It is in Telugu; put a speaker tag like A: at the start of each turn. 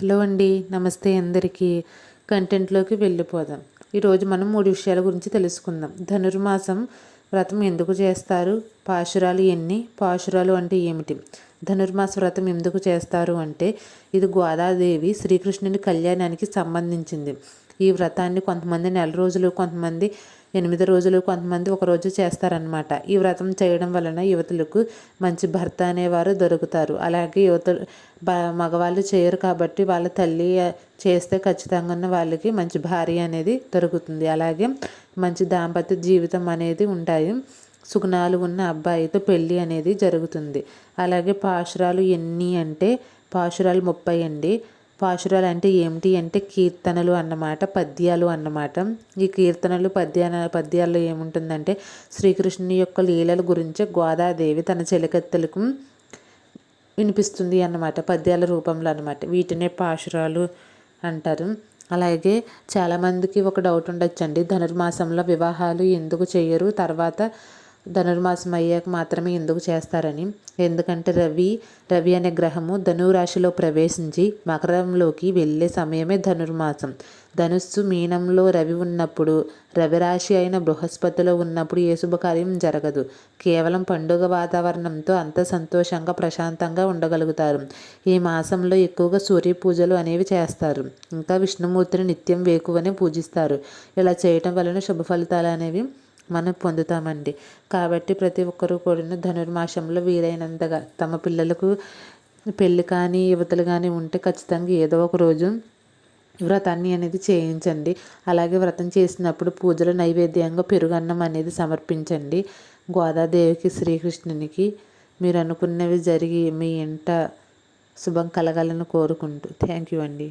A: హలో అండి, నమస్తే అందరికీ. కంటెంట్లోకి వెళ్ళిపోదాం. ఈరోజు మనం 3 విషయాల గురించి తెలుసుకుందాం. ధనుర్మాసం వ్రతం ఎందుకు చేస్తారు, పాశురాలు ఎన్ని, పాశురాలు అంటే ఏమిటి, ధనుర్మాస వ్రతం ఎందుకు చేస్తారు అంటే ఇది గోదాదేవి శ్రీకృష్ణుని కళ్యాణానికి సంబంధించింది. ఈ వ్రతాన్ని కొంతమంది నెల రోజులు, కొంతమంది 8 రోజులు, కొంతమంది ఒక రోజు చేస్తారనమాట. ఈ వ్రతం చేయడం వలన యువతులకు మంచి భర్త అనేవారు దొరుకుతారు. అలాగే మగవాళ్ళు చేయరు కాబట్టి వాళ్ళ తల్లి చేస్తే ఖచ్చితంగా వాళ్ళకి మంచి భార్య అనేది దొరుకుతుంది. అలాగే మంచి దాంపత్య జీవితం అనేది ఉంటాయి. సుగుణాలు ఉన్న అబ్బాయితో పెళ్ళి అనేది జరుగుతుంది. అలాగే పాశురాలు ఎన్ని అంటే పాశురాలు 30 అండి. పాశురాలు అంటే ఏమిటి అంటే కీర్తనలు అన్నమాట, పద్యాలు అన్నమాట. ఈ కీర్తనలు పద్యాల్లో ఏముంటుందంటే శ్రీకృష్ణుని యొక్క లీలల గురించి గోదాదేవి తన చెలికత్తెలకు వినిపిస్తుంది అన్నమాట, పద్యాల రూపంలో అన్నమాట. వీటినే పాశురాలు అంటారు. అలాగే చాలామందికి ఒక డౌట్ ఉండొచ్చండి, ధనుర్మాసంలో వివాహాలు ఎందుకు చేయరు, తర్వాత ధనుర్మాసం అయ్యాక మాత్రమే ఎందుకు చేస్తారని. ఎందుకంటే రవి అనే గ్రహము ధనురాశిలో ప్రవేశించి మకరంలోకి వెళ్ళే సమయమే ధనుర్మాసం. ధనుస్సు మీనంలో రవి ఉన్నప్పుడు, రవిరాశి అయిన బృహస్పతిలో ఉన్నప్పుడు ఏ శుభకార్యం జరగదు. కేవలం పండుగ వాతావరణంతో అంత సంతోషంగా ప్రశాంతంగా ఉండగలుగుతారు. ఈ మాసంలో ఎక్కువగా సూర్య పూజలు అనేవి చేస్తారు. ఇంకా విష్ణుమూర్తిని నిత్యం వేకువనే పూజిస్తారు. ఇలా చేయటం వలన శుభ ఫలితాలు అనేవి మనం పొందుతామండి. కాబట్టి ప్రతి ఒక్కరూ కూడా ధనుర్మాసంలో వీలైనంతగా తమ పిల్లలకు పెళ్ళి కానీ యువతలు కానీ ఉంటే ఖచ్చితంగా ఏదో ఒక రోజు వ్రతాన్ని అనేది చేయించండి. అలాగే వ్రతం చేసినప్పుడు పూజలు నైవేద్యంగా పెరుగన్నం అనేది సమర్పించండి. గోదాదేవికి శ్రీకృష్ణునికి మీరు అనుకున్నవి జరిగి మీ ఇంట శుభం కలగాలని కోరుకుంటూ థ్యాంక్ యూ అండి.